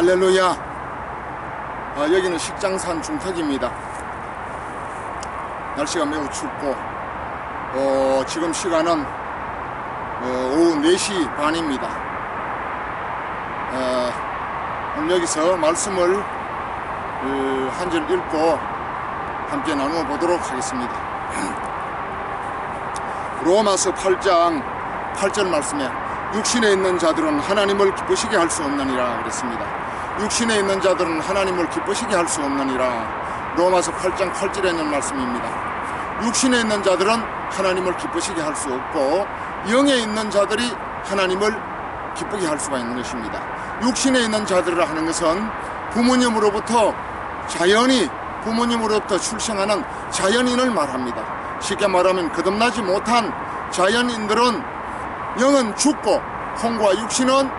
할렐루야. 여기는 식장산 중턱입니다. 날씨가 매우 춥고 지금 시간은 오후 4시 반입니다. 오늘 여기서 말씀을 한 절 읽고 함께 나누어 보도록 하겠습니다. 로마서 8장 8절 말씀에 육신에 있는 자들은 하나님을 기쁘시게 할 수 없느니라 그랬습니다. 육신에 있는 자들은 하나님을 기쁘시게 할 수 없느니라. 로마서 8장 8절에 있는 말씀입니다. 육신에 있는 자들은 하나님을 기쁘시게 할 수 없고 영에 있는 자들이 하나님을 기쁘게 할 수가 있는 것입니다. 육신에 있는 자들이라 하는 것은 부모님으로부터 출생하는 자연인을 말합니다. 쉽게 말하면 거듭나지 못한 자연인들은 영은 죽고 혼과 육신은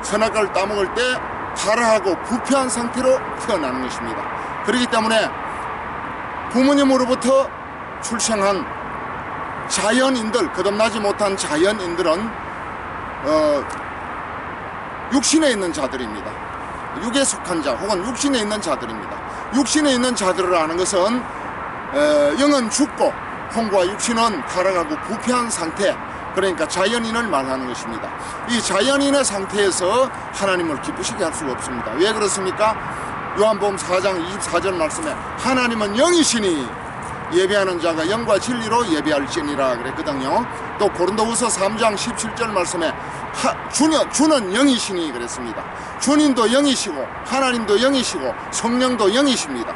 선악과를 따먹을 때 타락하고 부패한 상태로 태어나는 것입니다. 그렇기 때문에 부모님으로부터 출생한 자연인들, 거듭나지 못한 자연인들은 육신에 있는 자들입니다. 육에 속한 자 혹은 육신에 있는 자들입니다. 육신에 있는 자들을 하는 것은 영은 죽고 혼과 육신은 타락하고 부패한 상태, 그러니까 자연인을 말하는 것입니다. 이 자연인의 상태에서 하나님을 기쁘시게 할 수가 없습니다. 왜 그렇습니까? 요한복음 4장 24절 말씀에 하나님은 영이시니 예배하는 자가 영과 진리로 예배할지니라 그랬거든요. 또 고린도후서 3장 17절 말씀에 주는 영이시니 그랬습니다. 주님도 영이시고 하나님도 영이시고 성령도 영이십니다.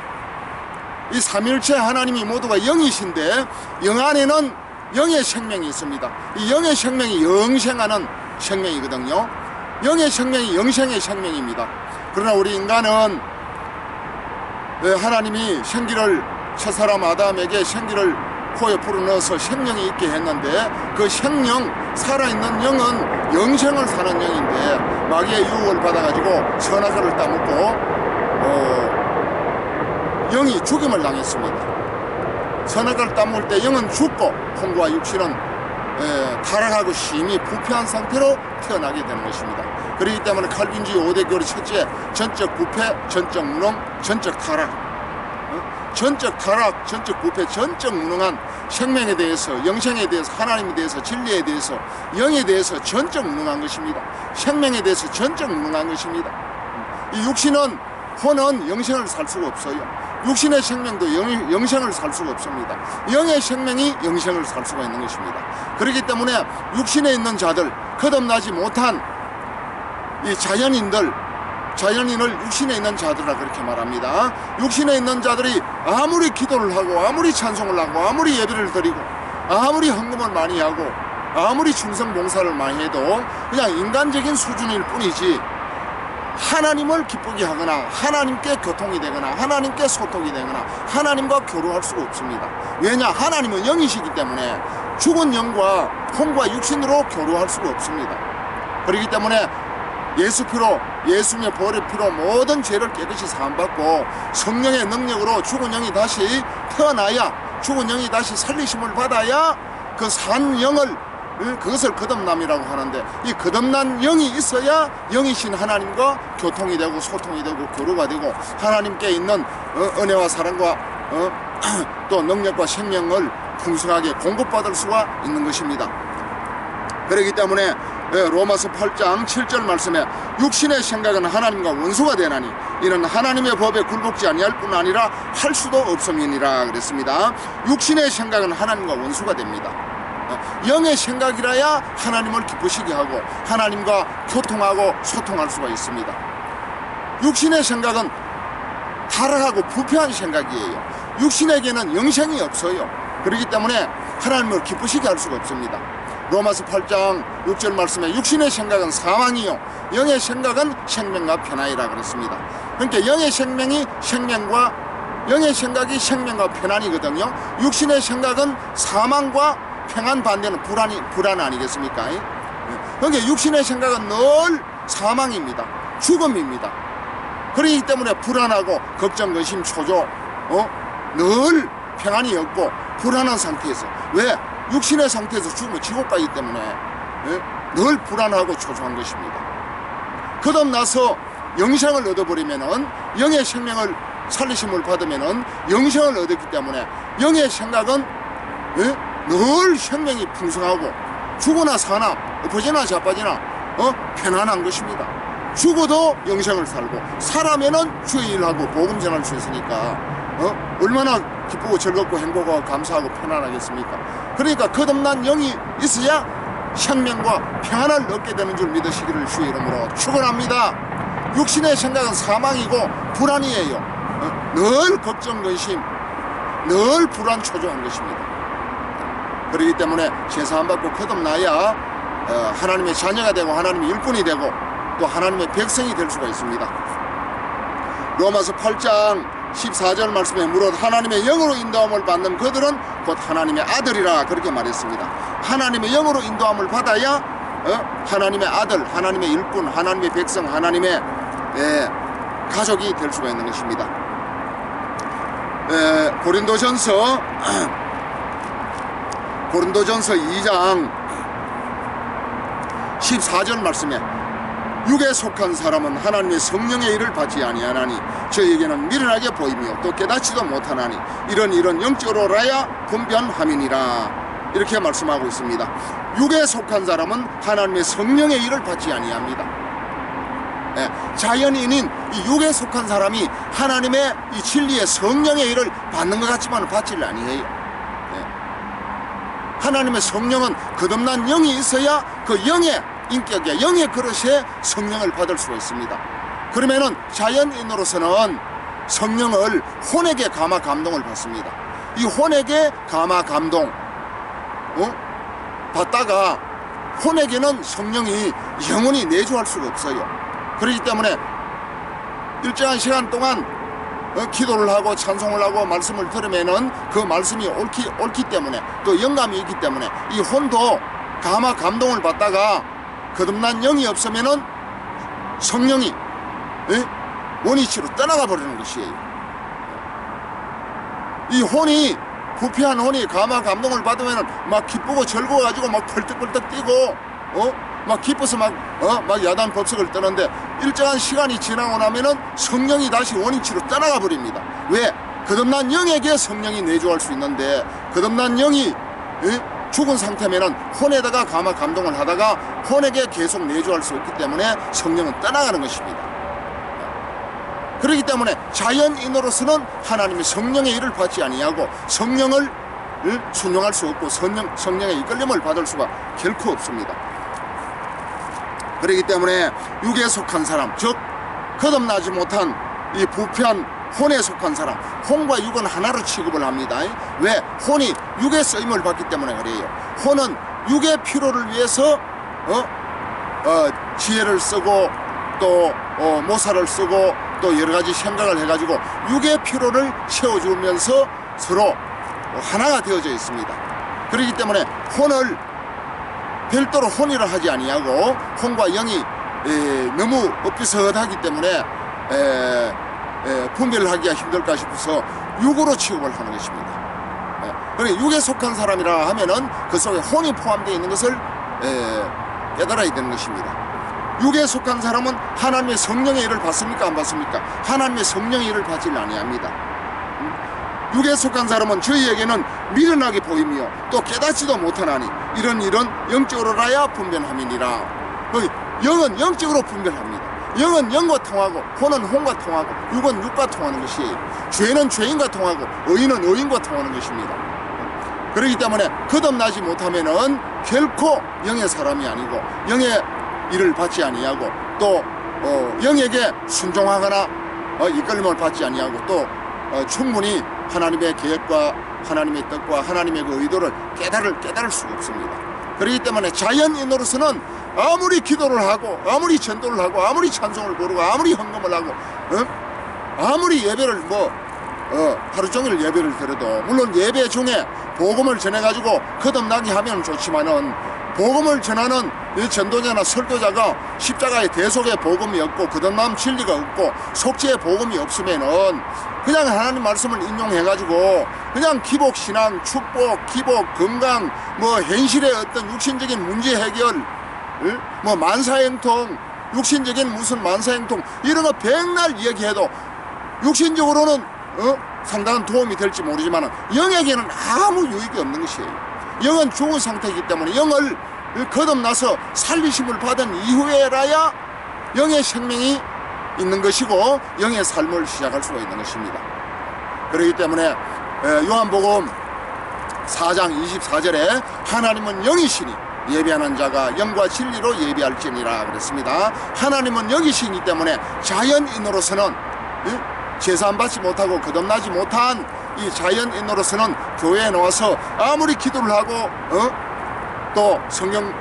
이 삼일체 하나님이 모두가 영이신데 영 안에는 영의 생명이 있습니다. 이 영의 생명이 영생하는 생명이거든요. 영의 생명이 영생의 생명입니다. 그러나 우리 인간은 하나님이 생기를 첫사람 아담에게 생기를 코에 불어넣어서 생명이 있게 했는데 그 생명, 살아있는 영은 영생을 사는 영인데 마귀의 유혹을 받아가지고 선악과를 따먹고 영이 죽임을 당했습니다. 선악과를 따먹을 때 영은 죽고 혼과 육신은 타락하고 심히 부패한 상태로 태어나게 되는 것입니다. 그렇기 때문에 칼빈주의 5대 교리 첫째, 전적 부패, 전적 무능, 전적 타락. 전적 타락, 전적 부패, 전적 무능한 생명에 대해서, 영생에 대해서, 하나님에 대해서, 진리에 대해서, 영에 대해서 전적 무능한 것입니다. 생명에 대해서 전적 무능한 것입니다. 이 육신은, 혼은 영생을 살 수가 없어요. 육신의 생명도 영생을 살 수가 없습니다. 영의 생명이 영생을 살 수가 있는 것입니다. 그렇기 때문에 육신에 있는 자들, 거듭나지 못한 이 자연인을 육신에 있는 자들이라 그렇게 말합니다. 육신에 있는 자들이 아무리 기도를 하고 아무리 찬송을 하고 아무리 예배를 드리고 아무리 헌금을 많이 하고 아무리 충성 봉사를 많이 해도 그냥 인간적인 수준일 뿐이지 하나님을 기쁘게 하거나 하나님께 교통이 되거나 하나님께 소통이 되거나 하나님과 교류할 수가 없습니다. 왜냐? 하나님은 영이시기 때문에 죽은 영과 혼과 육신으로 교류할 수가 없습니다. 그렇기 때문에 예수 피로, 예수님의 보혈의 피로 모든 죄를 깨끗이 사함받고 성령의 능력으로 죽은 영이 다시 태어나야, 죽은 영이 다시 살리심을 받아야 그 산 영을, 그것을 거듭남이라고 하는데 이 거듭난 영이 있어야 영이신 하나님과 교통이 되고 소통이 되고 교류가 되고 하나님께 있는 은혜와 사랑과 또 능력과 생명을 풍성하게 공급받을 수가 있는 것입니다. 그렇기 때문에 로마서 8장 7절 말씀에 육신의 생각은 하나님과 원수가 되나니 이는 하나님의 법에 굴복지 아니할 뿐 아니라 할 수도 없음이니라 그랬습니다. 육신의 생각은 하나님과 원수가 됩니다. 영의 생각이라야 하나님을 기쁘시게 하고 하나님과 교통하고 소통할 수가 있습니다. 육신의 생각은 타락하고 부패한 생각이에요. 육신에게는 영생이 없어요. 그렇기 때문에 하나님을 기쁘시게 할 수가 없습니다. 로마서 8장 6절 말씀에 육신의 생각은 사망이요 영의 생각은 생명과 편안이라 그랬습니다. 그러니까 영의 생각이 생명과 편안이거든요. 육신의 생각은 사망과 평안 반대는 불안 아니겠습니까? 그러니까 육신의 생각은 늘 사망입니다. 죽음입니다. 그렇기 때문에 불안하고 걱정, 근심, 초조, 늘 평안이 없고 불안한 상태에서, 왜? 육신의 상태에서 죽으면 지옥 가기 때문에 늘 불안하고 초조한 것입니다. 거듭나서 영생을 얻어버리면은 영의 생명을 살리심을 받으면은 영생을 얻었기 때문에 영의 생각은 늘 생명이 풍성하고 죽으나 사나 엎어지나 자빠지나 편안한 것입니다. 죽어도 영생을 살고 살아면은 주의 일하고 복음 전할 수 있으니까 얼마나 기쁘고 즐겁고 행복하고 감사하고 편안하겠습니까? 그러니까 거듭난 영이 있어야 생명과 평안을 얻게 되는 줄 믿으시기를 주의 이름으로 축원합니다. 육신의 생각은 사망이고 불안이에요. 늘 걱정 근심, 늘 불안 초조한 것입니다. 그렇기 때문에 제사 안 받고 거듭나야 하나님의 자녀가 되고 하나님의 일꾼이 되고 또 하나님의 백성이 될 수가 있습니다. 로마서 8장 14절 말씀에 무릇 하나님의 영으로 인도함을 받는 그들은 곧 하나님의 아들이라 그렇게 말했습니다. 하나님의 영으로 인도함을 받아야 하나님의 아들, 하나님의 일꾼, 하나님의 백성, 하나님의 가족이 될 수가 있는 것입니다. 고린도전서 2장 14절 말씀에 육에 속한 사람은 하나님의 성령의 일을 받지 아니하나니 저에게는 미련하게 보이며 또 깨닫지도 못하나니 이런 영적으로라야 분변함이니라 이렇게 말씀하고 있습니다. 육에 속한 사람은 하나님의 성령의 일을 받지 아니합니다. 자연인인 이 육에 속한 사람이 하나님의 이 진리의 성령의 일을 받는 것 같지만 받지를 아니해요. 하나님의 성령은 거듭난 영이 있어야 그 영의 인격에 영의 그릇에 성령을 받을 수가 있습니다. 그러면은 자연인으로서는 성령을 혼에게 감화 감동을 받습니다. 이 혼에게 감화 감동 받다가 혼에게는 성령이 영원히 내주할 수가 없어요. 그렇기 때문에 일정한 시간 동안 기도를 하고 찬송을 하고 말씀을 들으면은 그 말씀이 옳기 때문에 또 영감이 있기 때문에 이 혼도 감화 감동을 받다가 거듭난 영이 없으면은 성령이 원위치로 떠나가 버리는 것이에요. 이 혼이 부패한 혼이 감화 감동을 받으면은 막 기쁘고 즐거워가지고 막 펄떡펄떡 뛰고 막 기뻐서 막 야단 법석을 떠는데 일정한 시간이 지나고 나면은 성령이 다시 원위치로 떠나가 버립니다. 왜? 거듭난 영에게 성령이 내주할 수 있는데 거듭난 영이 죽은 상태면은 혼에다가 감화 감동을 하다가 혼에게 계속 내주할 수 없기 때문에 성령은 떠나가는 것입니다. 그렇기 때문에 자연인으로서는 하나님의 성령의 일을 받지 아니하고 성령을 순종할 수 없고 성령의 이끌림을 받을 수가 결코 없습니다. 그렇기 때문에 육에 속한 사람, 즉 거듭나지 못한 이 부패한 혼에 속한 사람, 혼과 육은 하나로 취급을 합니다. 왜? 혼이 육의 쓰임을 받기 때문에 그래요. 혼은 육의 필요를 위해서 지혜를 쓰고 또 모사를 쓰고 또 여러 가지 생각을 해가지고 육의 필요를 채워주면서 서로 하나가 되어져 있습니다. 그렇기 때문에 혼을 별도로 혼이라 하지 아니하고 혼과 영이 너무 엇비슷하기 때문에 분별하기가 힘들까 싶어서 육으로 취급을 하는 것입니다. 그러니까 육에 속한 사람이라 하면은 그 속에 혼이 포함되어 있는 것을 깨달아야 되는 것입니다. 육에 속한 사람은 하나님의 성령의 일을 받습니까? 안 받습니까? 하나님의 성령의 일을 받지 아니합니다. 육에 속한 사람은 저희에게는 미련하게 보이며 또 깨닫지도 못하나니 이런 영적으로라야 분별함이니라. 영은 영적으로 분별합니다. 영은 영과 통하고 혼은 혼과 통하고 육은 육과 통하는 것이에요. 죄는 죄인과 통하고 의인은 의인과 통하는 것입니다. 그렇기 때문에 거듭나지 못하면은 결코 영의 사람이 아니고 영의 일을 받지 아니하고 또 영에게 순종하거나 이끌림을 받지 아니하고 또 충분히 하나님의 계획과 하나님의 뜻과 하나님의 그 의도를 깨달을 수가 없습니다. 그렇기 때문에 자연인으로서는 아무리 기도를 하고 아무리 전도를 하고 아무리 찬송을 부르고 아무리 헌금을 하고 아무리 예배를 하루 종일 예배를 드려도 물론 예배 중에 복음을 전해가지고 거듭나게 하면 좋지만은 복음을 전하는 이 전도자나 설교자가 십자가의 대속의 복음이 없고 거듭남 진리가 없고 속죄의 복음이 없으면은 그냥 하나님 말씀을 인용해가지고 그냥 기복 신앙, 축복, 기복, 건강, 현실의 어떤 육신적인 문제 해결, 만사행통, 육신적인 무슨 만사행통 이런 거 백날 이야기해도 육신적으로는 상당한 도움이 될지 모르지만 영에게는 아무 유익이 없는 것이에요. 영은 죽은 상태이기 때문에 영을 거듭나서 살리심을 받은 이후에라야 영의 생명이 있는 것이고 영의 삶을 시작할 수가 있는 것입니다. 그렇기 때문에 요한복음 4장 24절에 하나님은 영이시니 예비하는 자가 영과 진리로 예비할지니라 그랬습니다. 하나님은 영이시기 때문에 자연인으로서는 제사 안 받지 못하고 거듭나지 못한 이 자연인으로서는 교회에 나와서 아무리 기도를 하고 또 성경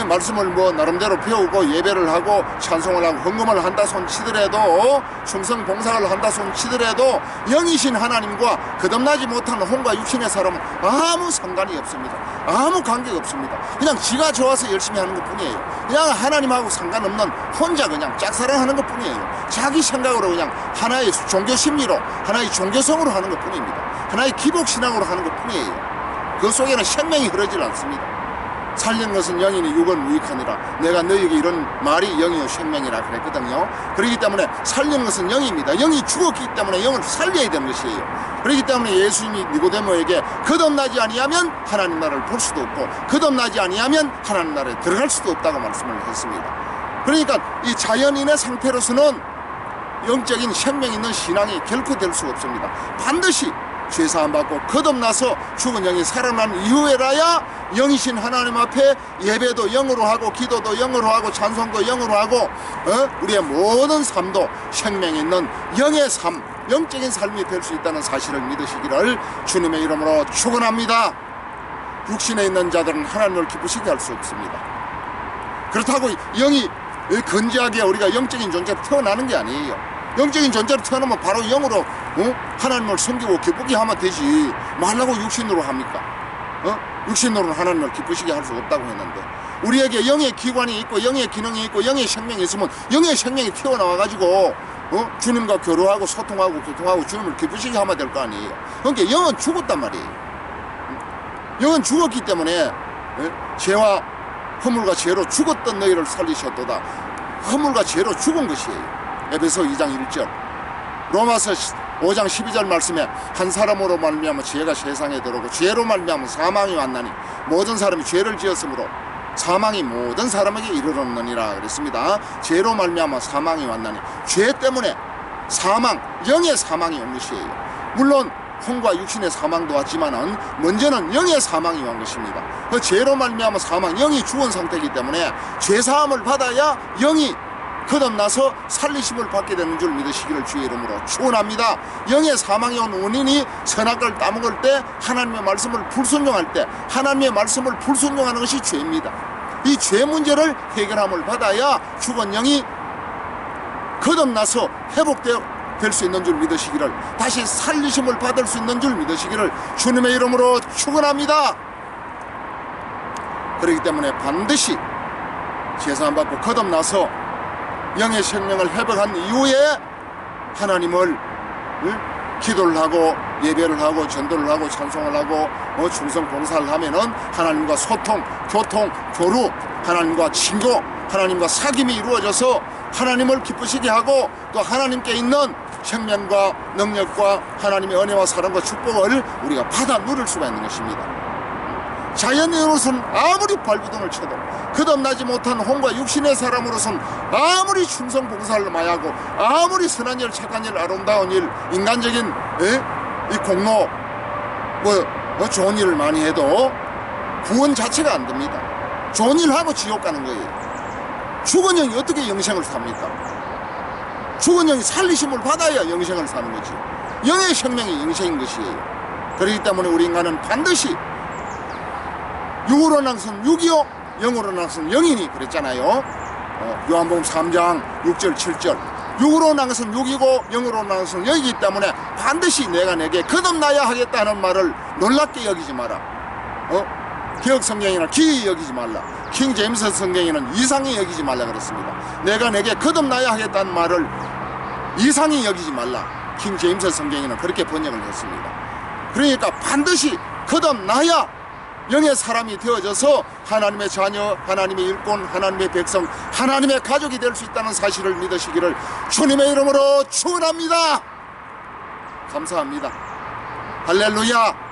말씀을 나름대로 배우고 예배를 하고 찬송을 하고 헌금을 한다 손 치더라도 충성 봉사를 한다 손 치더라도 영이신 하나님과 거듭나지 못한 혼과 육신의 사람은 아무 상관이 없습니다. 아무 관계가 없습니다. 그냥 지가 좋아서 열심히 하는 것 뿐이에요. 그냥 하나님하고 상관없는 혼자 그냥 짝사랑하는 것 뿐이에요. 자기 생각으로 그냥 하나의 종교 심리로 하나의 종교성으로 하는 것 뿐입니다. 하나의 기복신앙으로 하는 것 뿐이에요. 그 속에는 생명이 흐르질 않습니다. 살린 것은 영이니 육은 무익하니라. 내가 너희에게 이런 말이 영이요 생명이라 그랬거든요. 그렇기 때문에 살리는 것은 영입니다. 영이 죽었기 때문에 영을 살려야 되는 것이에요. 그렇기 때문에 예수님이 니고데모에게 거듭나지 아니하면 하나님 나라를 볼 수도 없고 거듭나지 아니하면 하나님 나라에 들어갈 수도 없다고 말씀을 했습니다. 그러니까 이 자연인의 상태로서는 영적인 생명 있는 신앙이 결코 될 수 없습니다. 반드시 죄사함 받고 거듭나서 죽은 영이 살아난 이후에라야 영이신 하나님 앞에 예배도 영으로 하고 기도도 영으로 하고 찬송도 영으로 하고 우리의 모든 삶도 생명 있는 영의 삶, 영적인 삶이 될 수 있다는 사실을 믿으시기를 주님의 이름으로 축원합니다. 육신에 있는 자들은 하나님을 기쁘시게 할 수 없습니다. 그렇다고 영이 건재하게 우리가 영적인 존재로 태어나는 게 아니에요. 영적인 존재로 태어나면 바로 영으로 하나님을 섬기고 기쁘게 하면 되지 말라고 육신으로 합니까? 육신으로는 하나님을 기쁘시게 할 수 없다고 했는데 우리에게 영의 기관이 있고 영의 기능이 있고 영의 생명이 있으면 영의 생명이 튀어나와가지고 주님과 교류하고 소통하고 교통하고 주님을 기쁘시게 하면 될 거 아니에요. 그러니까 영은 죽었단 말이에요. 영은 죽었기 때문에 죄와 허물과 죄로 죽었던 너희를 살리셨도다. 허물과 죄로 죽은 것이에요. 에베소 2장 1절, 로마서 5장 12절 말씀에 한 사람으로 말미암아 죄가 세상에 들어오고 죄로 말미암아 사망이 왔나니 모든 사람이 죄를 지었으므로 사망이 모든 사람에게 이르렀느니라 그랬습니다. 죄로 말미암아 사망이 왔나니 죄 때문에 사망, 영의 사망이 온 것이에요. 물론 혼과 육신의 사망도 왔지만은 먼저는 영의 사망이 온 것입니다. 그 죄로 말미암아 사망, 영이 죽은 상태이기 때문에 죄 사함을 받아야 영이 거듭나서 살리심을 받게 되는 줄 믿으시기를 주의 이름으로 축원합니다. 영의 사망이 온 원인이 선악을 따먹을 때 하나님의 말씀을 불순종할 때 하나님의 말씀을 불순종하는 것이 죄입니다. 이 죄 문제를 해결함을 받아야 죽은 영이 거듭나서 회복될 수 있는 줄 믿으시기를 다시 살리심을 받을 수 있는 줄 믿으시기를 주님의 이름으로 축원합니다. 그렇기 때문에 반드시 제사함 받고 거듭나서 영의 생명을 회복한 이후에 하나님을 기도를 하고 예배를 하고 전도를 하고 찬송을 하고 충성 봉사를 하면은 하나님과 소통, 교통, 교류, 하나님과 친교, 하나님과 사귐이 이루어져서 하나님을 기쁘시게 하고 또 하나님께 있는 생명과 능력과 하나님의 은혜와 사랑과 축복을 우리가 받아 누릴 수가 있는 것입니다. 자연인으로서는 아무리 발부둥을 쳐도 거듭나지 못한 혼과 육신의 사람으로서는 아무리 충성 봉사를 많이 하고 아무리 선한 일, 착한 일, 아름다운 일, 인간적인 이 공로 좋은 일을 많이 해도 구원 자체가 안 됩니다. 좋은 일 하고 지옥 가는 거예요. 죽은 영이 어떻게 영생을 삽니까? 죽은 영이 살리심을 받아야 영생을 사는 거지. 영의 생명이 영생인 것이에요. 그렇기 때문에 우리 인간은 반드시 육으로 난 것은 육이요 영으로 난 것은 영이니 그랬잖아요. 요한복음 3장 6절 7절 육으로 난 것은 육이고 영으로 난 것은 영이기 때문에 반드시 내가 내게 거듭나야 하겠다는 말을 놀랍게 여기지 마라. 개혁 성경에는 기이 여기지 말라. 킹 제임스 성경에는 이상히 여기지 말라 그랬습니다. 내가 내게 거듭나야 하겠다는 말을 이상히 여기지 말라. 킹 제임스 성경에는 그렇게 번역을 했습니다. 그러니까 반드시 거듭나야 영의 사람이 되어져서 하나님의 자녀, 하나님의 일꾼, 하나님의 백성, 하나님의 가족이 될 수 있다는 사실을 믿으시기를 주님의 이름으로 축원합니다. 감사합니다. 할렐루야.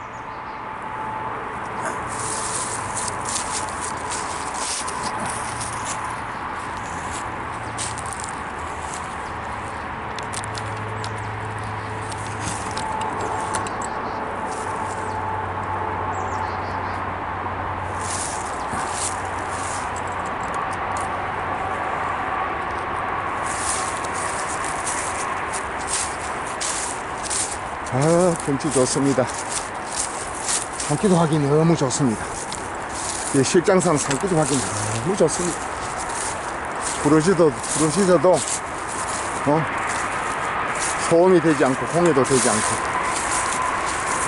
경치 좋습니다. 산기도 하기 너무 좋습니다. 이 실장산 산기도 하기 너무 좋습니다. 부르짖어도 소음이 되지 않고 공해도 되지 않고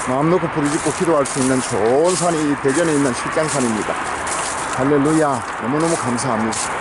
마음 놓고 부르짖고 기도할 수 있는 좋은 산이 이 대전에 있는 실장산입니다. 할렐루야. 너무너무 감사합니다.